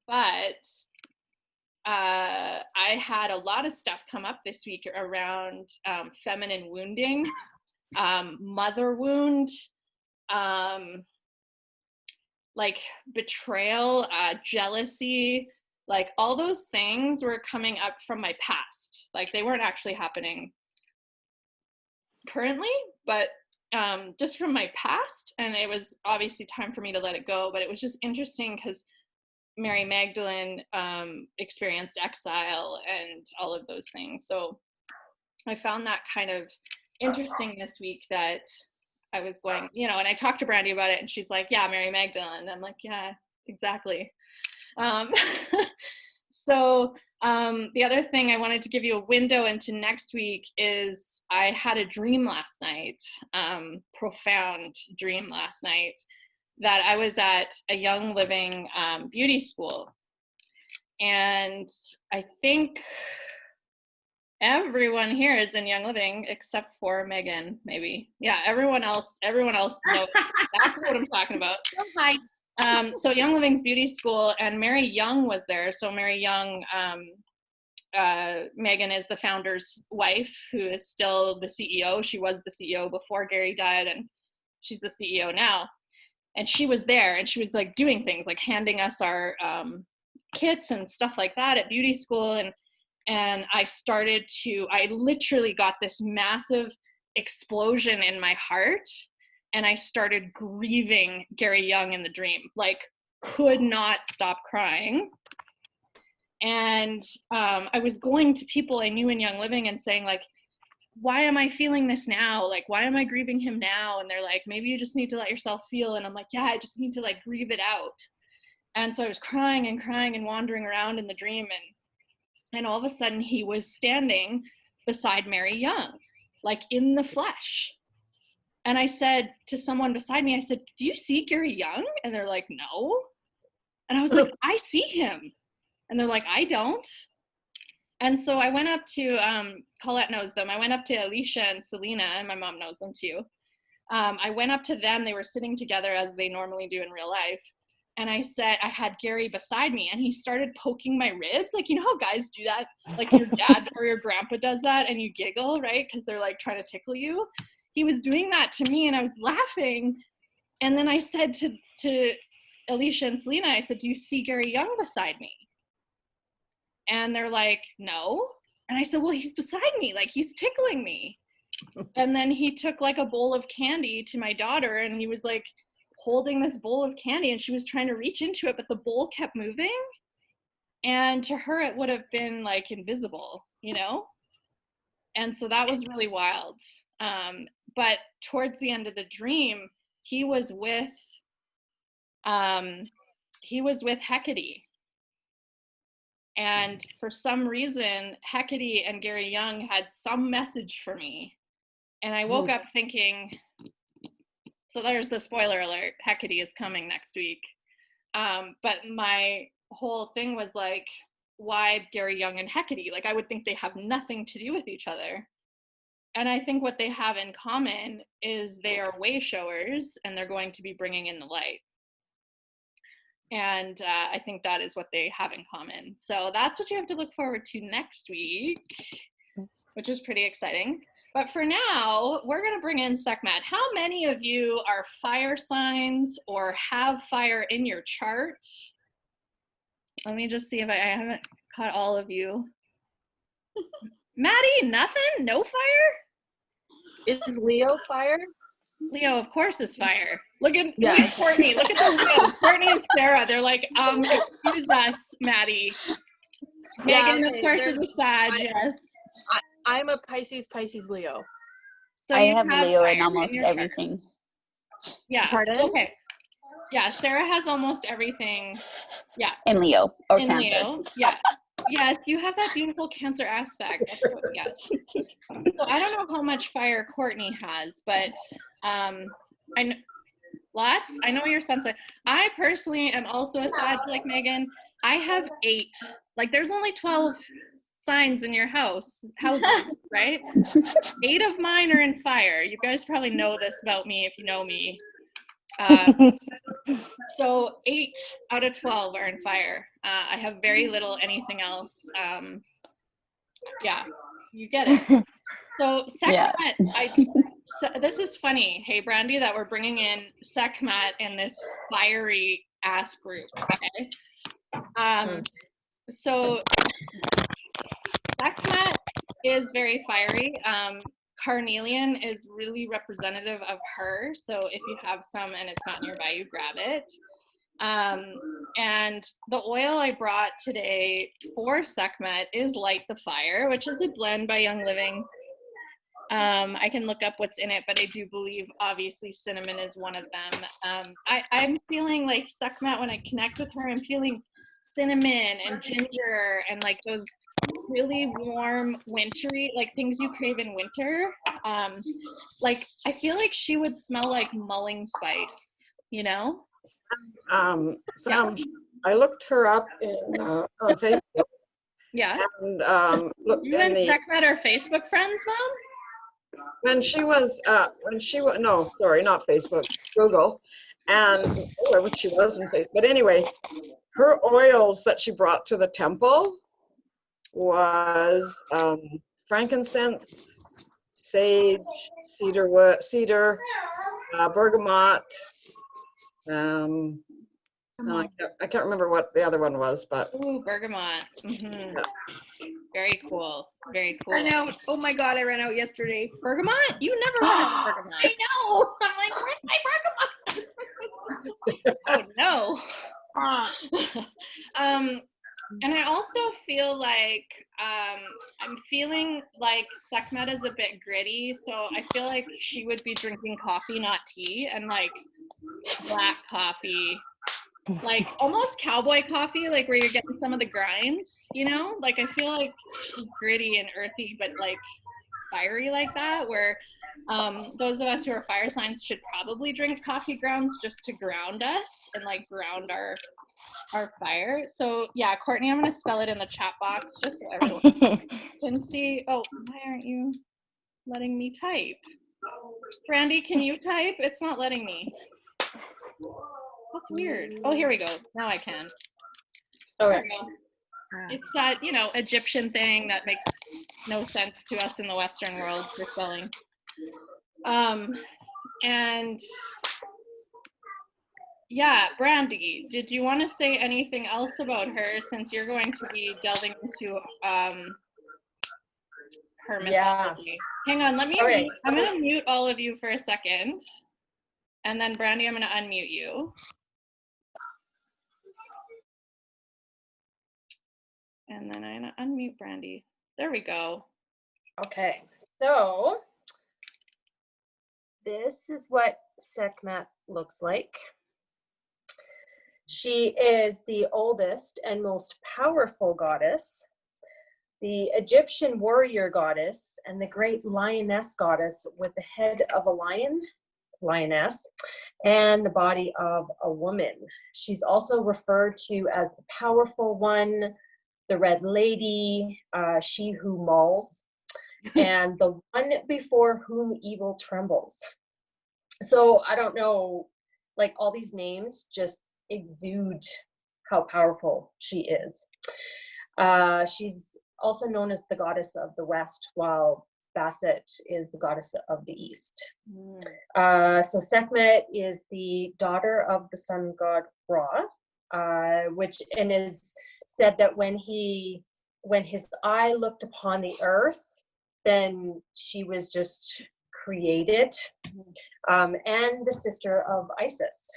but I had a lot of stuff come up this week around feminine wounding, mother wound, like betrayal, jealousy, like all those things were coming up from my past. Like they weren't actually happening currently, but just from my past. And it was obviously time for me to let it go, but it was just interesting because Mary Magdalene experienced exile and all of those things. So I found that kind of interesting this week that I was going, and I talked to Brandy about it and she's like, yeah, Mary Magdalene. And I'm like, yeah, exactly. So the other thing I wanted to give you a window into next week is I had a dream last night, profound dream last night, that I was at a Young Living beauty school. And I think everyone here is in Young Living except for Megan, maybe. Yeah, everyone else knows exactly what I'm talking about. Hi. So Young Living's beauty school, and Mary Young was there. So Mary Young, Megan is the founder's wife, who is still the CEO. She was the CEO before Gary died, and she's the CEO now. And she was there, and she was like doing things like handing us our kits and stuff like that at beauty school. And I literally got this massive explosion in my heart, and I started grieving Gary Young in the dream, like could not stop crying. And I was going to people I knew in Young Living and saying like, why am I feeling this now? Like, why am I grieving him now? And they're like, maybe you just need to let yourself feel. And I'm like, yeah, I just need to like grieve it out. And so I was crying and wandering around in the dream. And all of a sudden he was standing beside Mary Young, like in the flesh. And I said to someone beside me, I said, do you see Gary Young? And they're like, no. And I was like, I see him. And they're like, I don't. And so I went up to, Colette knows them. I went up to Alicia and Selena, and my mom knows them too. I went up to them. They were sitting together as they normally do in real life. And I said, I had Gary beside me, and he started poking my ribs. Like, you know how guys do that? Like your dad or your grandpa does that and you giggle, right? Because they're like trying to tickle you. He was doing that to me and I was laughing. And then I said to Alicia and Selena, I said, do you see Gary Young beside me? And they're like, no. And I said, well, he's beside me. Like, he's tickling me. And then he took like a bowl of candy to my daughter, and he was like holding this bowl of candy, and she was trying to reach into it, but the bowl kept moving. And to her, it would have been like invisible, you know? And so that was really wild. But towards the end of the dream, he was with Hecate. And for some reason, Hecate and Gary Young had some message for me. And I woke up thinking, so there's the spoiler alert, Hecate is coming next week. But my whole thing was like, why Gary Young and Hecate? Like, I would think they have nothing to do with each other. And I think what they have in common is they are way showers, and they're going to be bringing in the light. And I think that is what they have in common. So that's what you have to look forward to next week, which is pretty exciting. But for now, we're going to bring in Sekhmet. How many of you are fire signs or have fire in your chart? Let me just see if I haven't caught all of you. Maddie, nothing? No fire? Is Leo fire? Leo, of course, is fire. Look at Courtney. Look at the Leos. Courtney and Sarah. They're like, excuse us, Maddie. Megan, of course, is a Sag, yes. I'm a Pisces, Leo. So I have Leo in almost everything. Yeah. Pardon? Okay. Yeah, Sarah has almost everything. Yeah. In Leo or in Cancer. Leo. Yeah. Yes, you have that beautiful Cancer aspect. Yes. So I don't know how much fire Courtney has, but I know lots. I know you're sensitive. I personally am also a Sag like Megan. I have 8. Like, there's only 12 signs in your houses, right? 8 of mine are in fire. You guys probably know this about me if you know me. So 8 out of 12 are in fire. I have very little anything else. Yeah, you get it. So Yeah. Sekhmet, this is funny, hey Brandy, that we're bringing in Sekhmet in this fiery ass group. Okay. So Sekhmet is very fiery. Carnelian is really representative of her. So if you have some and it's not nearby, you grab it. And the oil I brought today for Sekhmet is Light the Fire, which is a blend by Young Living. I can look up what's in it, but I do believe obviously cinnamon is one of them. I'm feeling like Sekhmet, when I connect with her, I'm feeling cinnamon and ginger and like those really warm wintry, like things you crave in winter. Like I feel like she would smell like mulling spice, you know? Sam, I looked her up on Facebook. Yeah. And look, You and Sekhmet are Facebook friends, Mom? when she was no, sorry, not Facebook, Google, and whoever she was in Facebook. But anyway, her oils that she brought to the temple was frankincense, sage, cedar, bergamot. I can't remember what the other one was, but ooh, bergamot. Yeah. Very cool. Very cool. Ran out. Oh my god, I ran out yesterday. Bergamot? You never run out of bergamot. I know. I'm like, where's my bergamot? Oh no. And I also feel like I'm feeling like Sekhmet is a bit gritty, so I feel like she would be drinking coffee, not tea, and like black coffee, like almost cowboy coffee, like where you're getting some of the grinds, you know? Like I feel like she's gritty and earthy, but like fiery like that, where those of us who are fire signs should probably drink coffee grounds just to ground us and like ground our fire. So yeah, Courtney, I'm gonna spell it in the chat box just so everyone can see. Oh, why aren't you letting me type? Brandy, can you type? It's not letting me. That's weird. Oh, here we go. Now I can. Okay. It's that, you know, Egyptian thing that makes no sense to us in the Western world for spelling. And yeah, Brandy, did you want to say anything else about her, since you're going to be delving into her mythology? Yeah. Hang on, let me Okay, I'm going to mute all of you for a second. And then Brandy, I'm going to unmute you. And then I'm going to unmute Brandy. There we go. Okay, so this is what Sekhmet looks like. She is the oldest and most powerful goddess, the Egyptian warrior goddess, and the great lioness goddess with the head of a lioness, and the body of a woman. She's also referred to as the powerful one, the red lady, she who mauls, and the one before whom evil trembles. So I don't know, like all these names just exude how powerful she is. She's also known as the goddess of the West, while Basset is the goddess of the East. So Sekhmet is the daughter of the sun god Ra, which and is said that when his eye looked upon the earth, then she was just created, and the sister of Isis.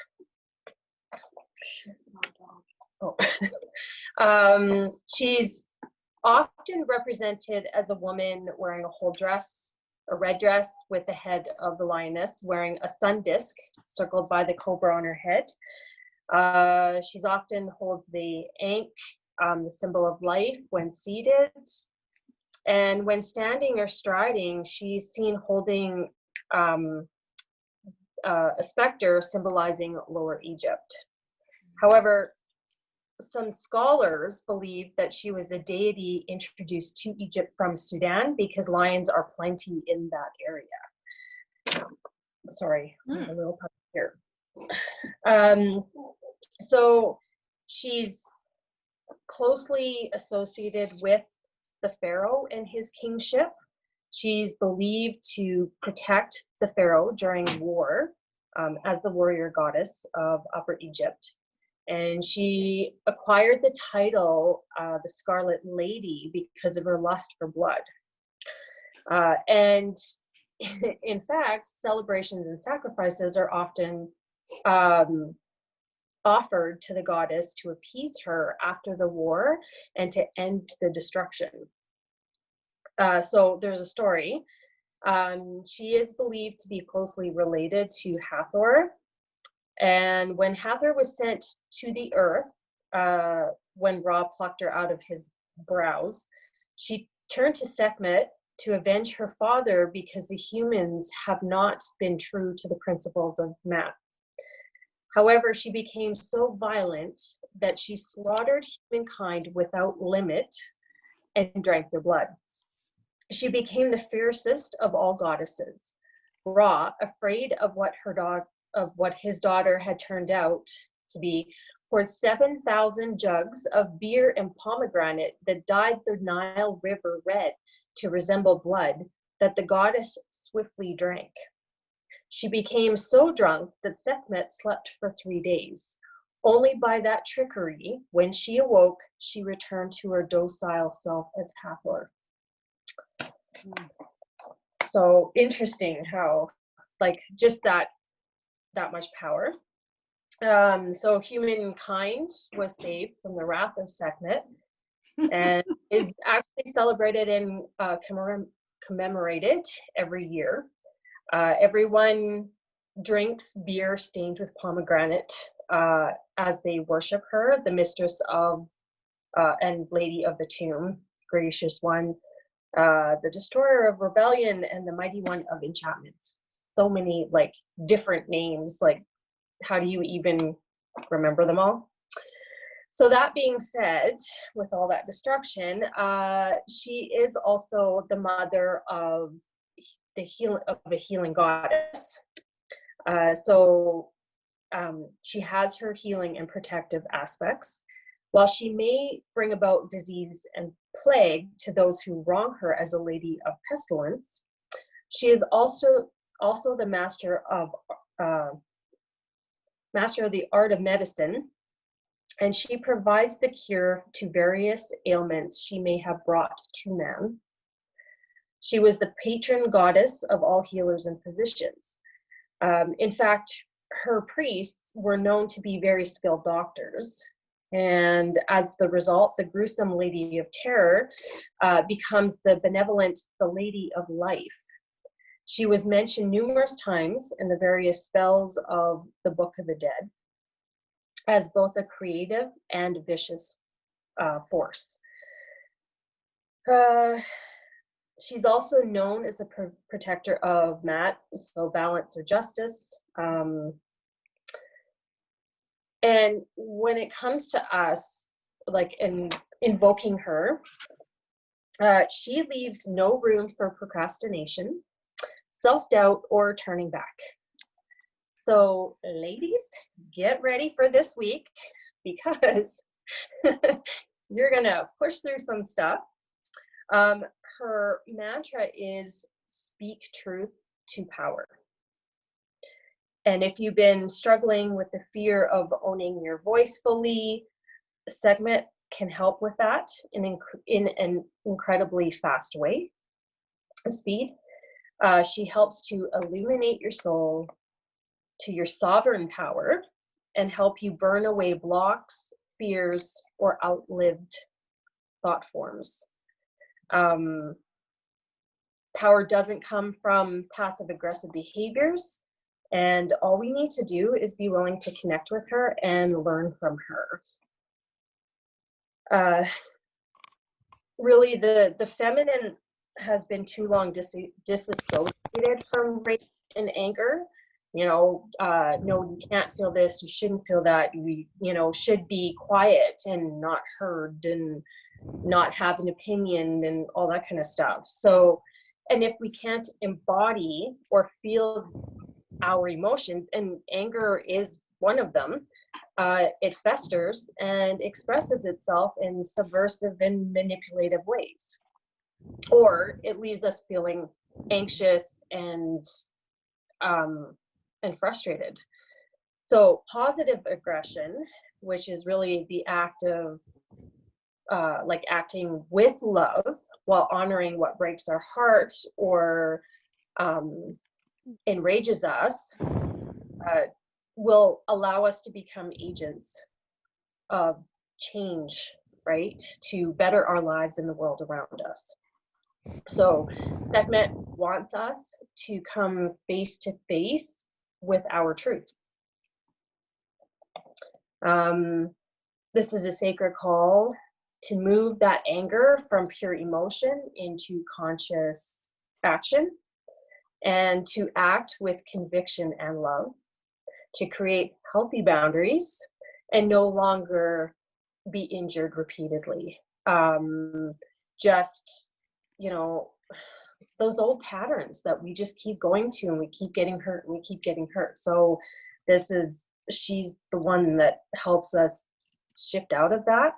She's often represented as a woman wearing a whole dress, a red dress with the head of the lioness, wearing a sun disk circled by the cobra on her head. She's often holds the ankh, the symbol of life, when seated. And when standing or striding, she's seen holding a specter symbolizing Lower Egypt. However, some scholars believe that she was a deity introduced to Egypt from Sudan because lions are plenty in that area. Sorry, a little here. So she's closely associated with the pharaoh and his kingship. She's believed to protect the pharaoh during war as the warrior goddess of Upper Egypt. And she acquired the title, the Scarlet Lady, because of her lust for blood. And in fact, celebrations and sacrifices are often offered to the goddess to appease her after the war and to end the destruction. So there's a story. She is believed to be closely related to Hathor. And when Hathor was sent to the earth, when Ra plucked her out of his brows, she turned to Sekhmet to avenge her father because the humans have not been true to the principles of Maat. However, she became so violent that she slaughtered humankind without limit and drank their blood. She became the fiercest of all goddesses. Ra, afraid of what his daughter had turned out to be, poured 7,000 jugs of beer and pomegranate that dyed the Nile River red to resemble blood that the goddess swiftly drank. She became so drunk that Sekhmet slept for 3 days. Only by that trickery, when she awoke, she returned to her docile self as Hathor. So interesting how, like, just that much power. So humankind was saved from the wrath of Sekhmet and is actually celebrated and commemorated every year. Everyone drinks beer stained with pomegranate as they worship her, the mistress of and lady of the tomb, gracious one, the destroyer of rebellion, and the mighty one of enchantments. So many like different names, like how do you even remember them all? So that being said, with all that destruction, she is also the mother of a healing goddess. She has her healing and protective aspects. While she may bring about disease and plague to those who wrong her as a lady of pestilence, she is also the master of the art of medicine, and she provides the cure to various ailments she may have brought to man. She was the patron goddess of all healers and physicians. In fact, her priests were known to be very skilled doctors. And as the result, the gruesome Lady of Terror becomes the benevolent, the Lady of Life. She was mentioned numerous times in the various spells of the Book of the Dead as both a creative and vicious force. She's also known as a protector of Maat, so balance or justice. And when it comes to us, like in invoking her, she leaves no room for procrastination, self-doubt, or turning back. So ladies, get ready for this week because you're gonna push through some stuff. Her mantra is speak truth to power. And if you've been struggling with the fear of owning your voice fully, Sekhmet can help with that in an incredibly fast way. Speed. She helps to illuminate your soul to your sovereign power and help you burn away blocks, fears, or outlived thought forms. Power doesn't come from passive aggressive behaviors, and all we need to do is be willing to connect with her and learn from her. Really, the feminine has been too long disassociated from rage and anger. No, you can't feel this, you shouldn't feel that, you should be quiet and not heard and not have an opinion and all that kind of stuff. So, and if we can't embody or feel our emotions, and anger is one of them, it festers and expresses itself in subversive and manipulative ways. Or it leaves us feeling anxious and frustrated. So positive aggression, which is really the act of like acting with love while honoring what breaks our heart or enrages us, will allow us to become agents of change, right? To better our lives in the world around us. So Sekhmet wants us to come face to face with our truth. This is a sacred call to move that anger from pure emotion into conscious action, and to act with conviction and love, to create healthy boundaries and no longer be injured repeatedly. Just, you know, those old patterns that we just keep going to, and we keep getting hurt and we keep getting hurt. So she's the one that helps us shift out of that,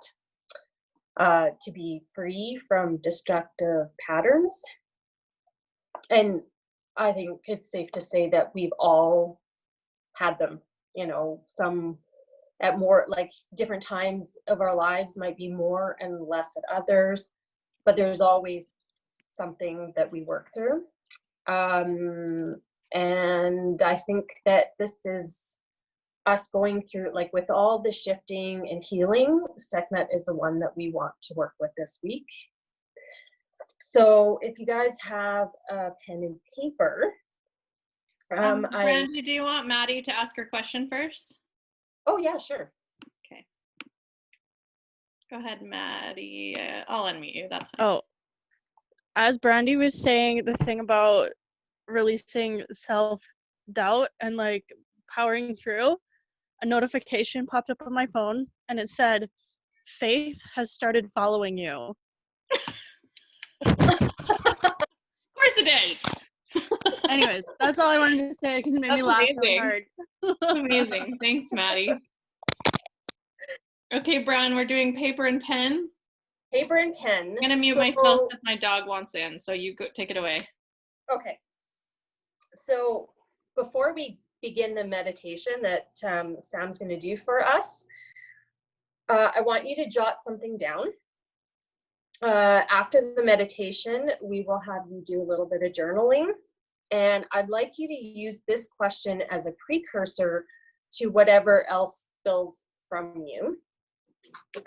to be free from destructive patterns. And I think it's safe to say that we've all had them, you know, some at more, like, different times of our lives might be more and less at others, but there's always something that we work through. And I think that this is us going through, like, with all the shifting and healing, Sekhmet is the one that we want to work with this week. So if you guys have a pen and paper, Brandy, do you want Maddie to ask her question first? Oh yeah, sure. Okay. Go ahead, Maddie. I'll unmute you. That's fine. Oh, as Brandy was saying, the thing about releasing self-doubt and like powering through, a notification popped up on my phone and it said, "Faith has started following you." Of course it is. Anyways, that's all I wanted to say because it made me laugh really hard. Amazing. Thanks, Maddie. Okay, Brown, we're doing paper and pen. Paper and pen. I'm gonna mute myself if my dog wants in, so you go take it away. Okay. So before we begin the meditation that Sam's going to do for us, I want you to jot something down. After the meditation, we will have you do a little bit of journaling, and I'd like you to use this question as a precursor to whatever else spills from you.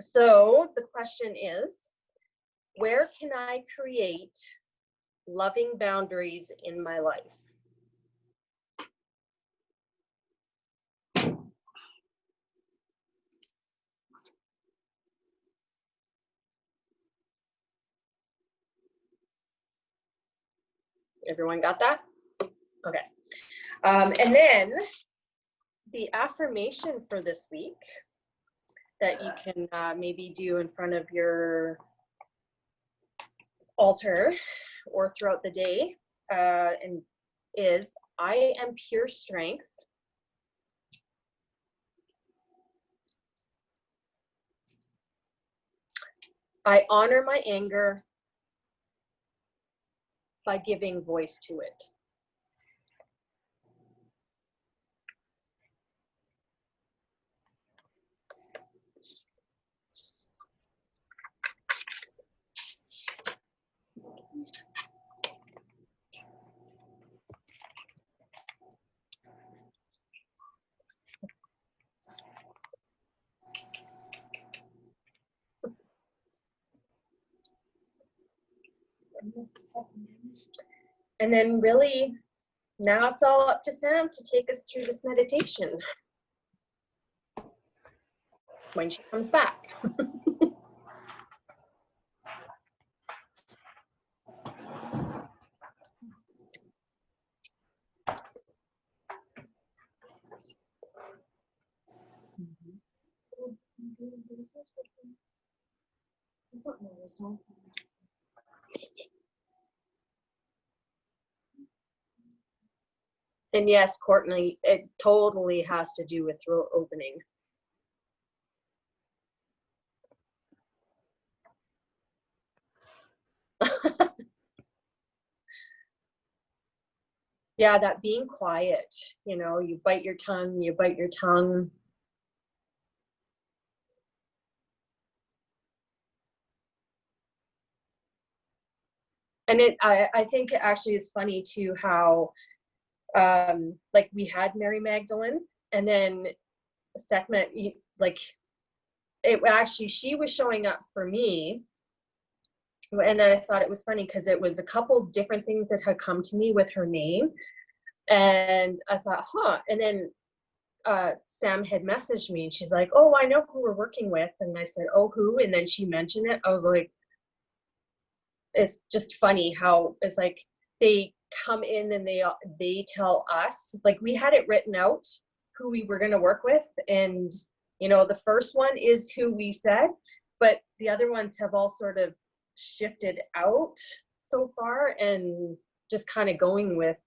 So the question is, where can I create loving boundaries in my life? Everyone got that? Okay. And then the affirmation for this week that you can maybe do in front of your altar or throughout the day and is, I am pure strength. I honor my anger by giving voice to it. And then really, now it's all up to Sam to take us through this meditation when she comes back. And yes, Courtney, it totally has to do with throat opening. Yeah, that being quiet, you know, you bite your tongue, you bite your tongue. And I think it actually is funny too how, like we had Mary Magdalene, and then Sekhmet, like it actually, she was showing up for me. And then I thought it was funny because it was a couple different things that had come to me with her name. And I thought, huh. And then Sam had messaged me and she's like, oh, I know who we're working with. And I said, oh, who? And then she mentioned it. I was like, it's just funny how it's like they come in and they tell us, like we had it written out who we were going to work with. And, you know, the first one is who we said, but the other ones have all sort of shifted out so far and just kind of going with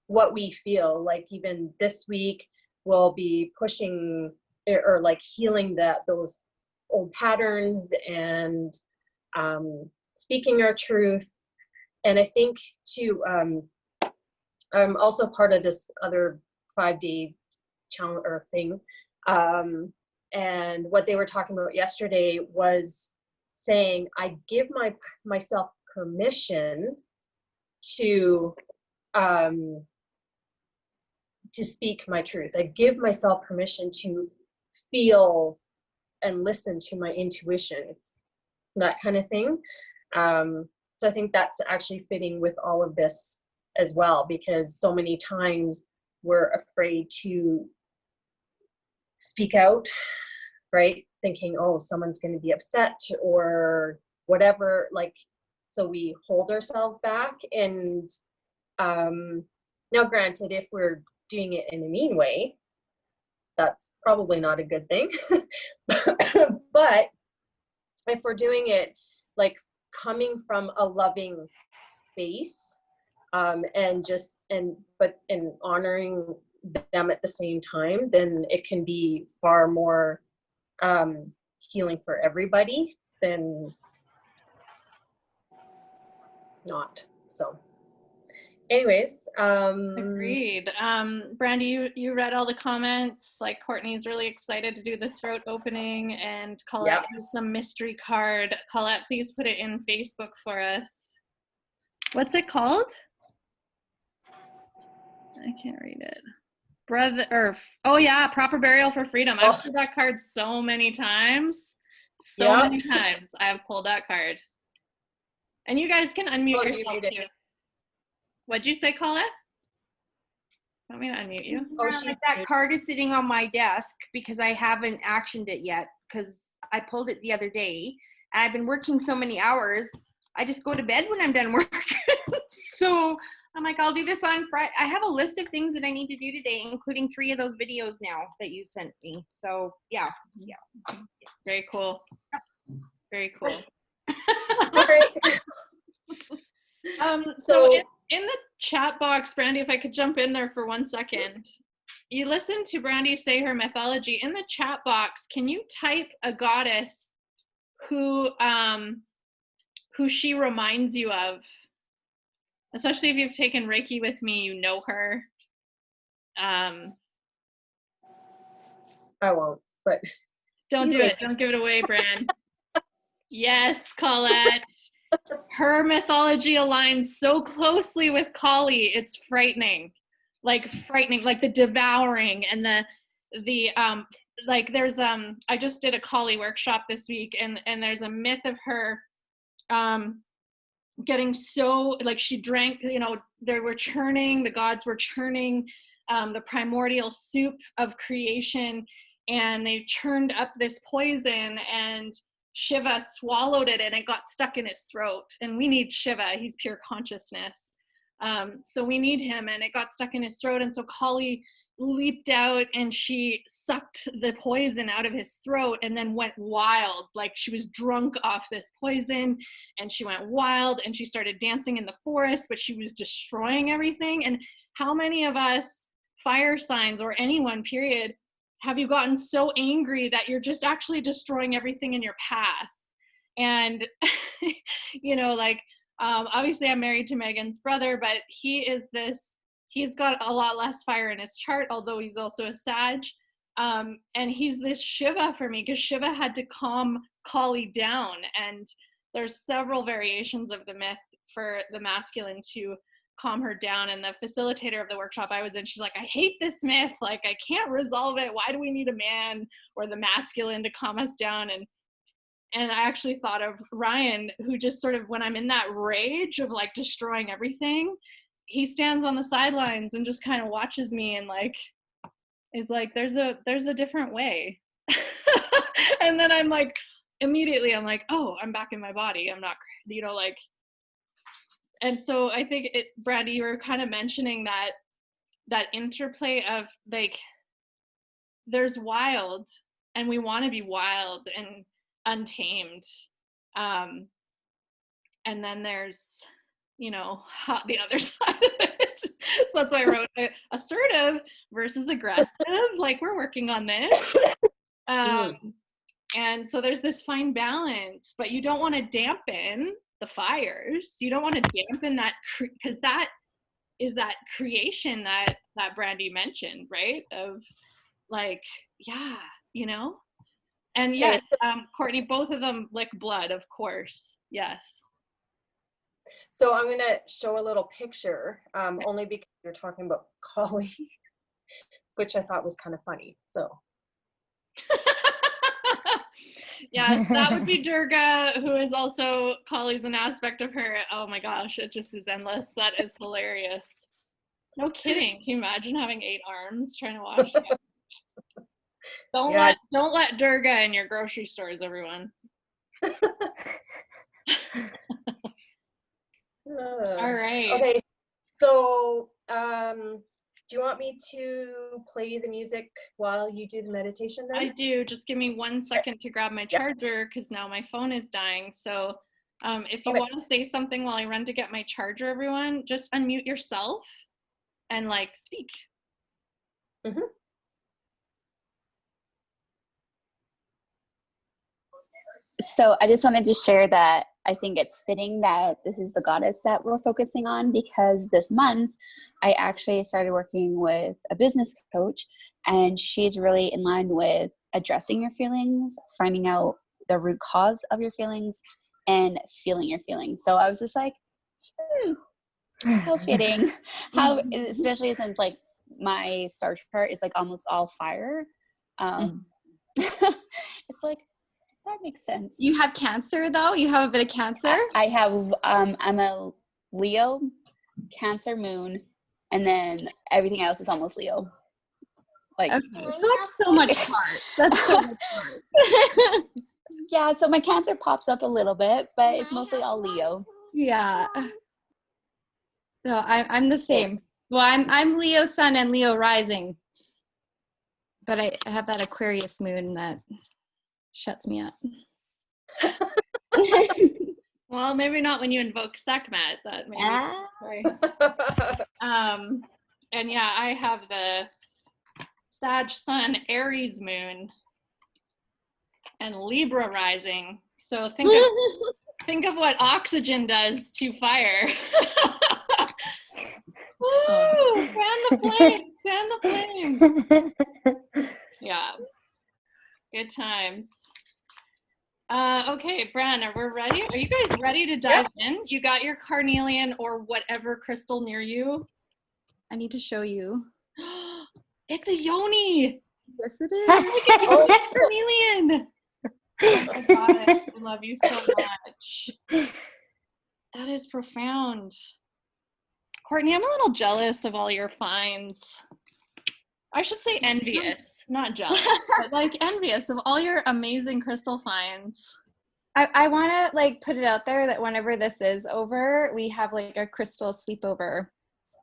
what we feel. Like even this week we'll be pushing or like healing those old patterns and speaking our truth. And I think too, I'm also part of this other 5-day challenge or thing. And what they were talking about yesterday was saying, I give myself permission to speak my truth. I give myself permission to feel and listen to my intuition, that kind of thing. So I think that's actually fitting with all of this as well, because so many times we're afraid to speak out, right? Thinking, oh, someone's going to be upset or whatever. Like, so we hold ourselves back. And now granted, if we're doing it in a mean way, that's probably not a good thing. But if we're doing it like coming from a loving space, and honoring them at the same time, then it can be far more healing for everybody than not. So anyways, agreed. Brandy, you read all the comments. Like Courtney's really excited to do the throat opening, and Colette has some mystery card. Colette, please put it in Facebook for us. What's it called? I can't read it. Oh yeah, Proper Burial for Freedom. I've pulled that card so many titimes. Many times I've pulled that card. And you guys can unmute yourself too. What'd you say, Colette? Want me to unmute you? That card is sitting on my desk because I haven't actioned it yet because I pulled it the other day. And I've been working so many hours. I just go to bed when I'm done work. So I'm like, I'll do this on Friday. I have a list of things that I need to do today, including 3 of those videos now that you sent me. So yeah. Very cool. Very cool. So in the chat box, Brandy, if I could jump in there for 1 second. You listened to Brandy say her mythology. In the chat box, can you type a goddess who she reminds you of? Especially if you've taken Reiki with me, you know her. I won't, but don't do it. Don't give it away, Bran. Yes, Colette. Her mythology aligns so closely with Kali. It's frightening. Like the devouring and the like there's I just did a Kali workshop this week, and there's a myth of her getting so, like, she drank, you know, the gods were churning the primordial soup of creation, and they churned up this poison, and Shiva swallowed it and it got stuck in his throat. And we need Shiva, he's pure consciousness. So we need him, and it got stuck in his throat. And so Kali leaped out and she sucked the poison out of his throat and then went wild. Like she was drunk off this poison and she went wild and she started dancing in the forest, but she was destroying everything. And how many of us fire signs, or anyone period, have you gotten so angry that you're just actually destroying everything in your path? And you know, like obviously I'm married to Megan's brother, but he's got a lot less fire in his chart, although he's also a Sag. And he's this Shiva for me, because Shiva had to calm Kali down. And there's several variations of the myth for the masculine to calm her down. And the facilitator of the workshop I was in, she's like, I hate this myth. Like, I can't resolve it. Why do we need a man or the masculine to calm us down? And I actually thought of Ryan, who just sort of, when I'm in that rage of like destroying everything, he stands on the sidelines and just kind of watches me and like is like, there's a different way. And then I'm like, immediately I'm like, oh, I'm back in my body. I'm not, you know, like. And so I think Brandy, you were kind of mentioning that interplay of like, there's wild and we want to be wild and untamed. And then there's, you know, the other side of it. So that's why I wrote assertive versus aggressive. Like, we're working on this. And so there's this fine balance, but you don't want to dampen the fires. You don't want to dampen that, because that is that creation that Brandy mentioned, right? Of like, yeah, you know? And yes, Courtney, both of them lick blood, of course. Yes. So I'm going to show a little picture, only because you're talking about Kali, which I thought was kind of funny. So. Yes, that would be Durga, who is also Kali's an aspect of her. Oh my gosh, it just is endless. That is hilarious. No kidding. Can you imagine having 8 arms trying to wash it? Don't let Durga in your grocery stores, everyone. All right. Okay, so do you want me to play the music while you do the meditation then? I do. Just give me 1 second to grab my charger, because now my phone is dying. So if you want to say something while I run to get my charger, everyone, just unmute yourself and like speak. Mm-hmm. So I just wanted to share that I think it's fitting that this is the goddess that we're focusing on, because this month I actually started working with a business coach, and she's really in line with addressing your feelings, finding out the root cause of your feelings, and feeling your feelings. So I was just like, how fitting. How, especially since like my star chart is like almost all fire. It's like, that makes sense. You have Cancer though? You have a bit of Cancer? I have, I'm a Leo, Cancer moon, and then everything else is almost Leo. Like, okay, so that's so much chart. That's so much chart. Yeah, so my Cancer pops up a little bit, but it's mostly all Leo. Yeah. No, I'm the same. Well, I'm Leo sun and Leo rising, but I have that Aquarius moon that shuts me up. Well, maybe not when you invoke Sekhmet. That maybe. Sorry. And yeah, I have the Sag sun, Aries moon, and Libra rising. So think of what oxygen does to fire. Woo! Fan the flames! Fan the flames! Yeah. Good times. Okay, Bren, we're ready? Are you guys ready to dive in? You got your carnelian or whatever crystal near you? I need to show you. It's a yoni! Yes, it is. Look at you, carnelian! Oh my god, I love you so much. That is profound. Courtney, I'm a little jealous of all your finds. I should say envious, not jealous, but like envious of all your amazing crystal finds. I want to like put it out there that whenever this is over, we have like a crystal sleepover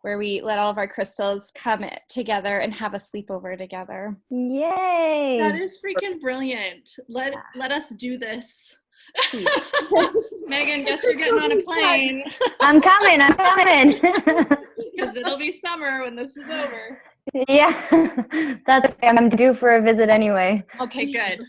where we let all of our crystals come together and have a sleepover together. Yay! That is freaking brilliant. Let us do this. Megan, guess you're getting on a plane. I'm coming. Because it'll be summer when this is over. Yeah, that's okay. I'm due for a visit anyway. Okay, good.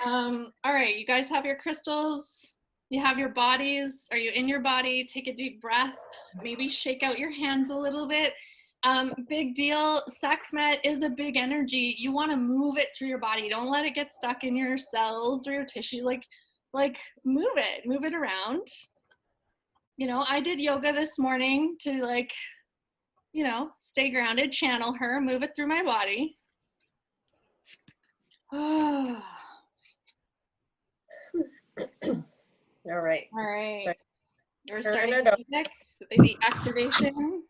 All right, you guys have your crystals. You have your bodies. Are you in your body? Take a deep breath. Maybe shake out your hands a little bit. Big deal. Sekhmet is a big energy. You want to move it through your body. Don't let it get stuck in your cells or your tissue. Like move it around. You know, I did yoga this morning to like, you know, stay grounded, channel her, move it through my body. Oh. All right. All right. Sorry. We're Turn starting it the up. music, so the activation.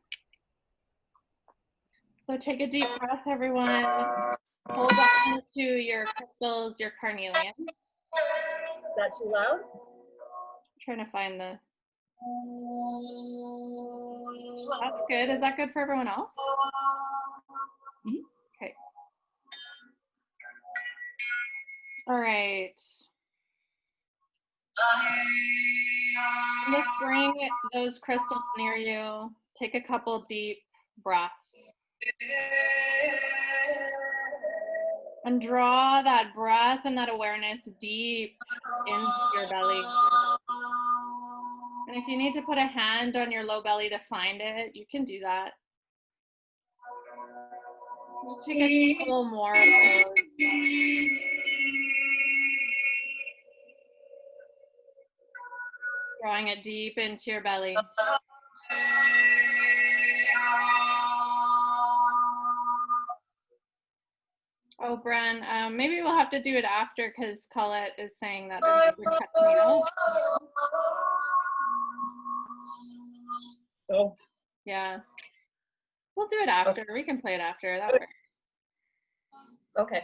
So take a deep breath, everyone. Hold on to your crystals, your carnelian. Is that too loud? Trying to find the. That's good. Is that good for everyone else? Okay. All right. Let's bring those crystals near you. Take a couple deep breaths. And draw that breath and that awareness deep into your belly. And if you need to put a hand on your low belly to find it, you can do that. Just take a couple more of those. Drawing it deep into your belly. Oh, Bren, maybe we'll have to do it after because Colette is saying that the music cuts me out. Oh. Yeah. We'll do it after. We can play it after. That works. Okay.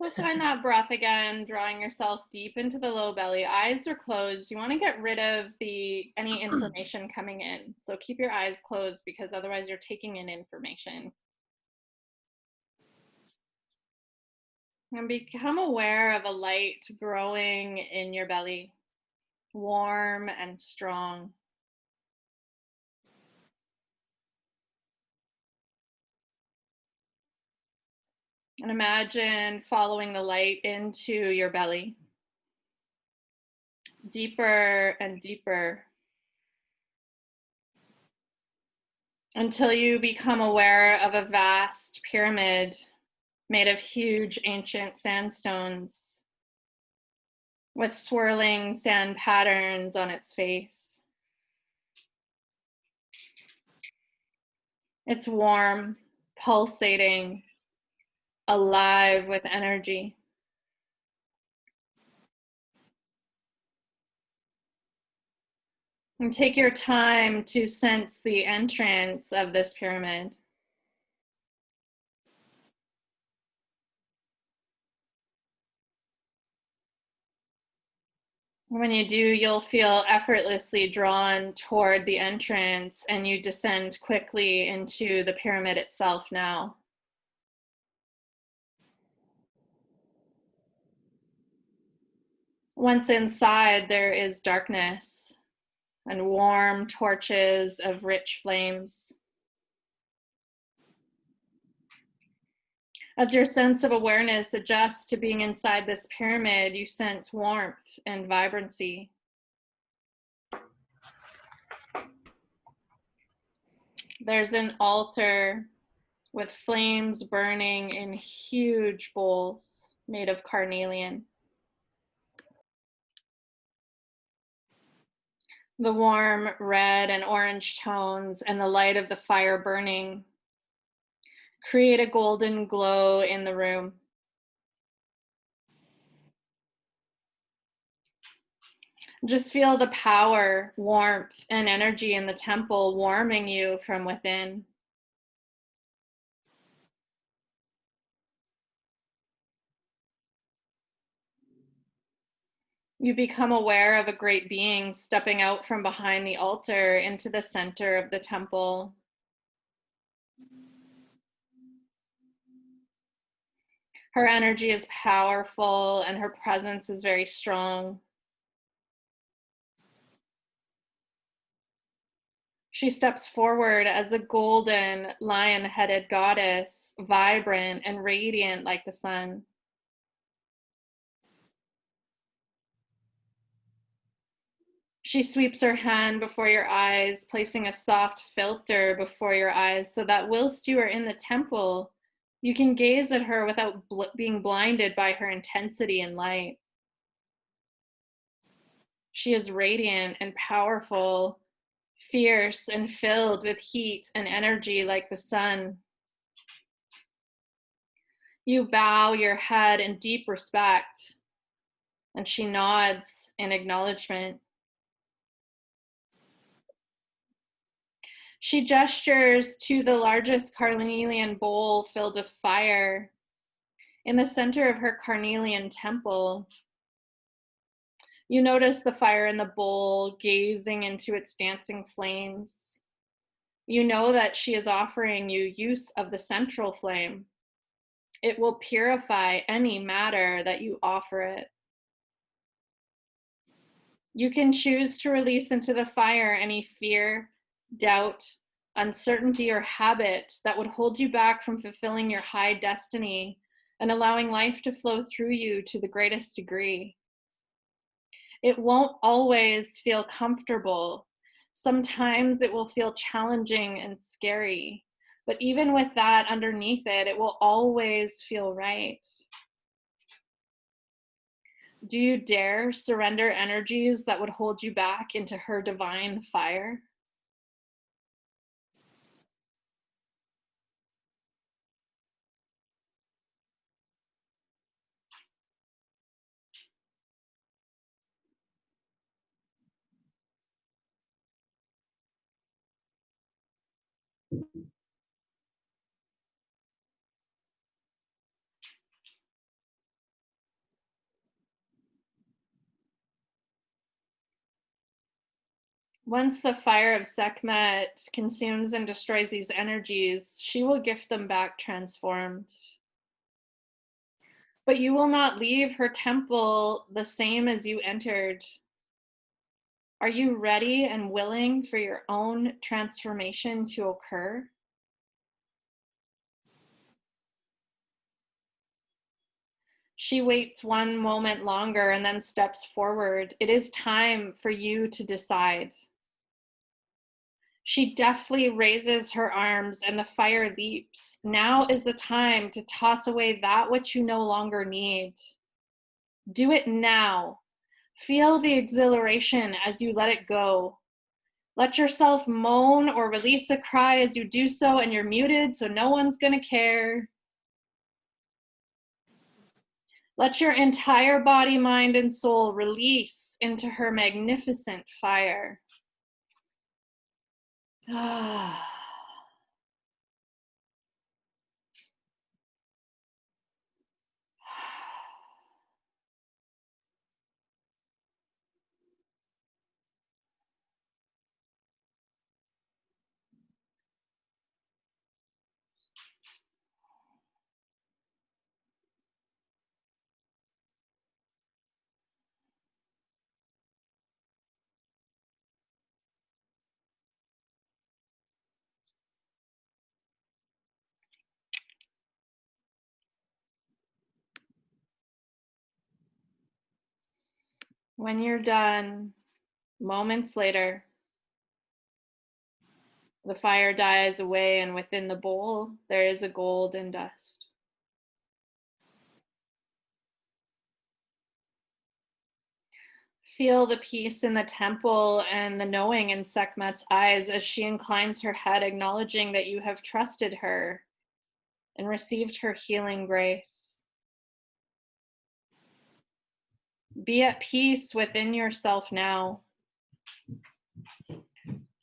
So find that breath again, drawing yourself deep into the low belly. Eyes are closed. You want to get rid of any information coming in. So keep your eyes closed because otherwise you're taking in information. And become aware of a light growing in your belly, warm and strong. And imagine following the light into your belly, deeper and deeper, until you become aware of a vast pyramid made of huge ancient sandstones with swirling sand patterns on its face. It's warm, pulsating, alive with energy. And take your time to sense the entrance of this pyramid. When you do, you'll feel effortlessly drawn toward the entrance and you descend quickly into the pyramid itself now. Once inside, there is darkness and warm torches of rich flames. As your sense of awareness adjusts to being inside this pyramid, you sense warmth and vibrancy. There's an altar with flames burning in huge bowls made of carnelian. The warm red and orange tones and the light of the fire burning create a golden glow in the room. Just feel the power, warmth, and energy in the temple warming you from within. You become aware of a great being stepping out from behind the altar into the center of the temple. Her energy is powerful and her presence is very strong. She steps forward as a golden, lion-headed goddess, vibrant and radiant like the sun. She sweeps her hand before your eyes, placing a soft filter before your eyes so that whilst you are in the temple, you can gaze at her without being blinded by her intensity and light. She is radiant and powerful, fierce and filled with heat and energy like the sun. You bow your head in deep respect, and she nods in acknowledgement. She gestures to the largest carnelian bowl filled with fire in the center of her carnelian temple. You notice the fire in the bowl, gazing into its dancing flames. You know that she is offering you use of the central flame. It will purify any matter that you offer it. You can choose to release into the fire any fear, doubt, uncertainty, or habit that would hold you back from fulfilling your high destiny and allowing life to flow through you to the greatest degree. It won't always feel comfortable. Sometimes it will feel challenging and scary, but even with that underneath it, it will always feel right. Do you dare surrender energies that would hold you back into her divine fire? Once the fire of Sekhmet consumes and destroys these energies, she will gift them back transformed. But you will not leave her temple the same as you entered. Are you ready and willing for your own transformation to occur? She waits one moment longer and then steps forward. It is time for you to decide. She deftly raises her arms and the fire leaps. Now is the time to toss away that which you no longer need. Do it now. Feel the exhilaration as you let it go. Let yourself moan or release a cry as you do so, and you're muted, so no one's gonna care. Let your entire body, mind, and soul release into her magnificent fire. When you're done, moments later, the fire dies away, and within the bowl, there is a golden dust. Feel the peace in the temple and the knowing in Sekhmet's eyes as she inclines her head, acknowledging that you have trusted her and received her healing grace. Be at peace within yourself now.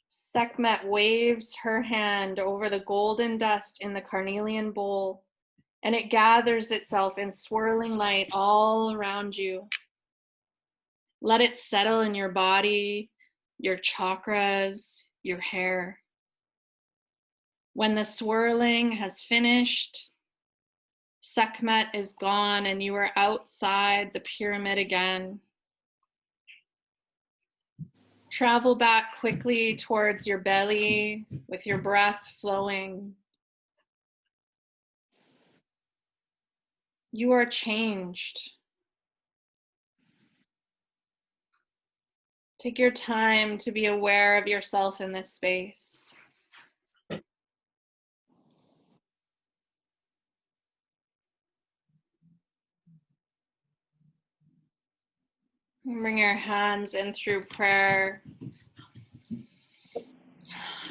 Sekhmet waves her hand over the golden dust in the carnelian bowl, and it gathers itself in swirling light all around you. Let it settle in your body, your chakras, your hair. When the swirling has finished, Sekhmet is gone and you are outside the pyramid again. Travel back quickly towards your belly with your breath flowing. You are changed. Take your time to be aware of yourself in this space. Bring your hands in through prayer.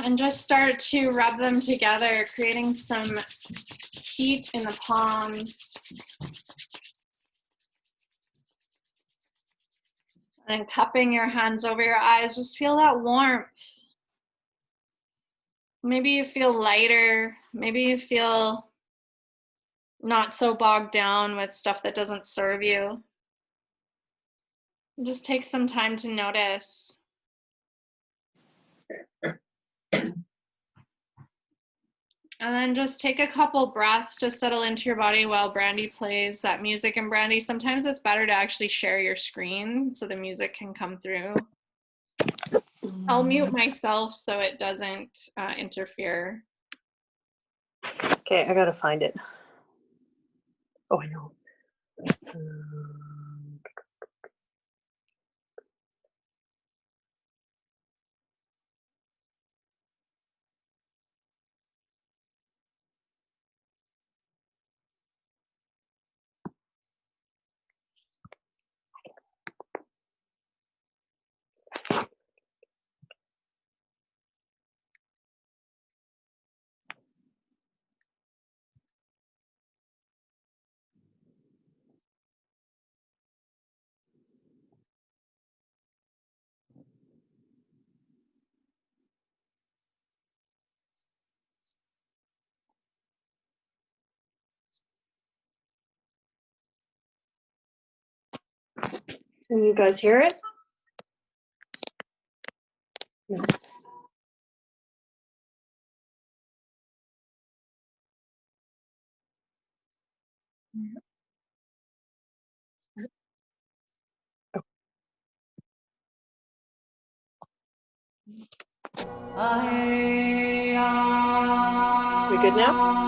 And just start to rub them together, creating some heat in the palms. And cupping your hands over your eyes, just feel that warmth. Maybe you feel lighter. Maybe you feel not so bogged down with stuff that doesn't serve you. Just take some time to notice. And then just take a couple breaths to settle into your body while Brandy plays that music. And Brandy, sometimes it's better to actually share your screen so the music can come through. I'll mute myself so it doesn't interfere. Okay, I gotta find it. Oh, I know. Can you guys hear it? No. We good now?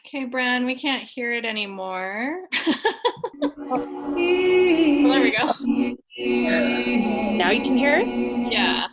Okay, Bran, we can't hear it anymore. Well, there we go. Now you can hear it? Yeah.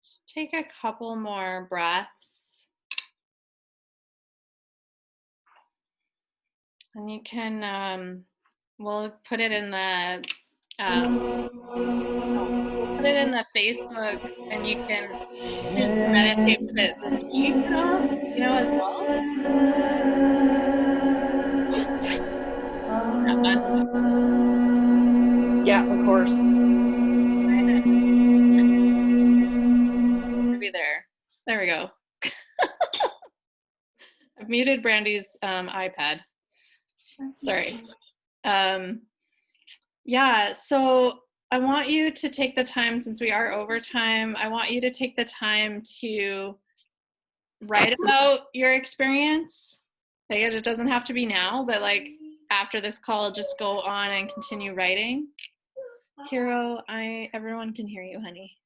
Just take a couple more breaths. And you can, we'll put it in the, we'll put it in the Facebook, and you can choose to meditate with it this week, as well. That one. Yeah, of course. Maybe there. There we go. I've muted Brandy's iPad. Sorry. Yeah, so I want you to take the time, since we are over time, I want you to take the time to write about your experience. Like, it doesn't have to be now, but like after this call, just go on and continue writing. Hero, everyone can hear you, honey.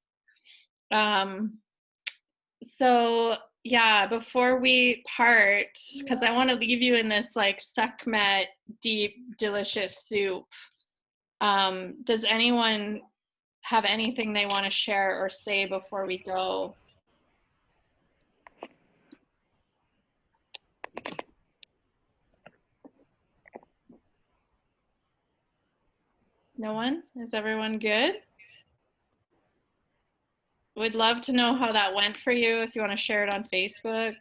So yeah, before we part, because I want to leave you in this like Sekhmet deep, delicious soup. Does anyone have anything they want to share or say before we go? No one? Is everyone good? Would love to know how that went for you, if you want to share it on Facebook.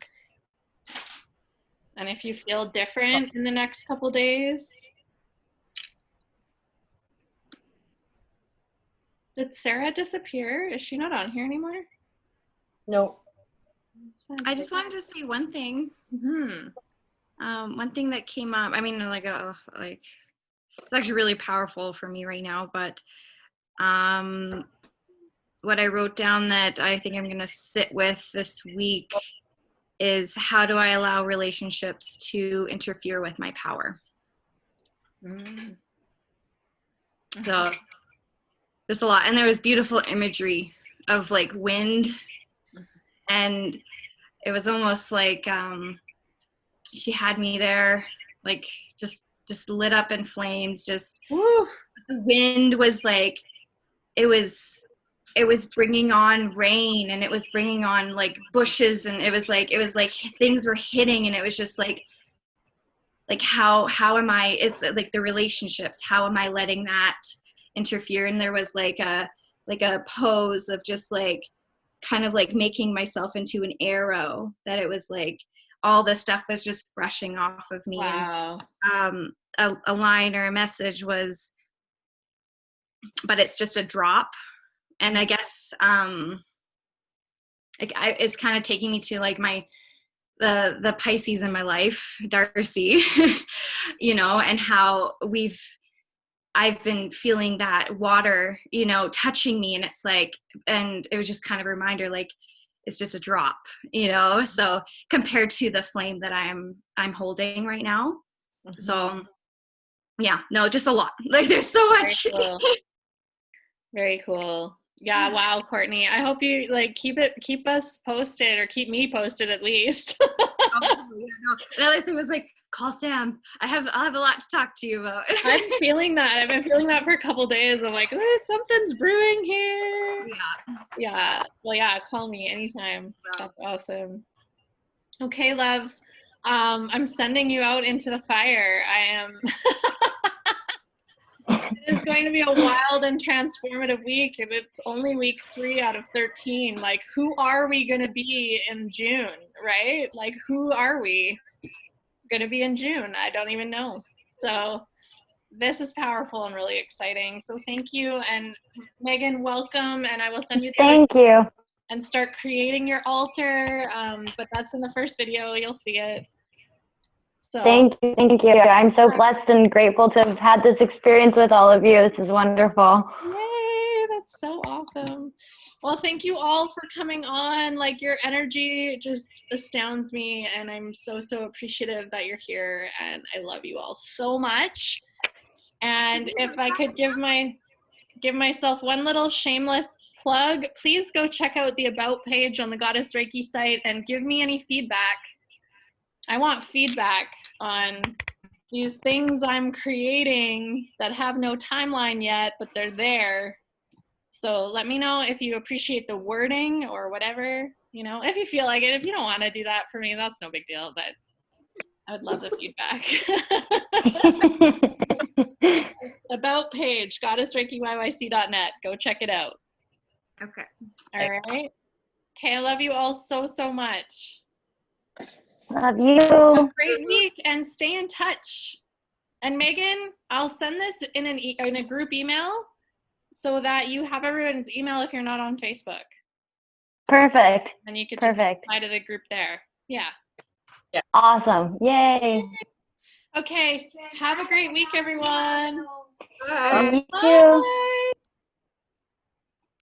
And if you feel different in the next couple days. Did Sarah disappear? Is she not on here anymore? No. I just wanted to say one thing. One thing that came up, I mean, like it's actually really powerful for me right now, but what I wrote down that I think I'm going to sit with this week is, how do I allow relationships to interfere with my power? So there's a lot, and there was beautiful imagery of like wind, and it was almost like she had me there, like just lit up in flames. Just the wind was like, it was bringing on rain, and it was bringing on like bushes, and it was like things were hitting, and it was just like how am I, it's like the relationships, how am I letting that interfere? And there was like a pose of just like kind of like making myself into an arrow, that it was like all the stuff was just brushing off of me. Wow. And a line or a message was, but it's just a drop. And I guess it's kind of taking me to like the Pisces in my life, Darcy, and how I've been feeling that water, touching me, and it's like, and it was just kind of a reminder, like, it's just a drop, so compared to the flame that I'm holding right now. So yeah, no, just a lot. Like, there's so much. Very cool. Very cool. Yeah. Wow, Courtney. I hope you like keep us posted, or keep me posted at least. Probably, no. Another thing was like, call Sam. I'll have a lot to talk to you about. I'm feeling that. I've been feeling that for a couple days. I'm like, oh, something's brewing here. Yeah. Well, yeah, call me anytime. That's awesome. Okay, loves. I'm sending you out into the fire. I am. It is going to be a wild and transformative week, and it's only week 3 out of 13. Like, who are we going to be in June, right? Like, who are we going to be in June? I don't even know. So this is powerful and really exciting. So thank you. And Megan, welcome. And I will send you the Thank you. and start creating your altar. But that's in the first video. You'll see it. So Thank you. Thank you. I'm so blessed and grateful to have had this experience with all of you. This is wonderful. yay, that's so awesome. Well, thank you all for coming on. Like, your energy just astounds me, and I'm so appreciative that you're here, and I love you all so much. And if I could give myself one little shameless plug, please go check out the About page on the Goddess Reiki site and give me any feedback. I want feedback on these things I'm creating that have no timeline yet, but they're there. So let me know if you appreciate the wording or whatever, if you feel like it. If you don't want to do that for me, that's no big deal, but I would love the feedback. About page, goddessreikiyyc.net. Go check it out. Okay. All right. Okay, I love you all so much. Love Have you. a great week and stay in touch. And Megan, I'll send this in a group email so that you have everyone's email if you're not on Facebook. Perfect. And you could just Perfect. reply to the group there. Yeah. Awesome. Yay. Okay. Have a great week, everyone. Bye. You too. Bye.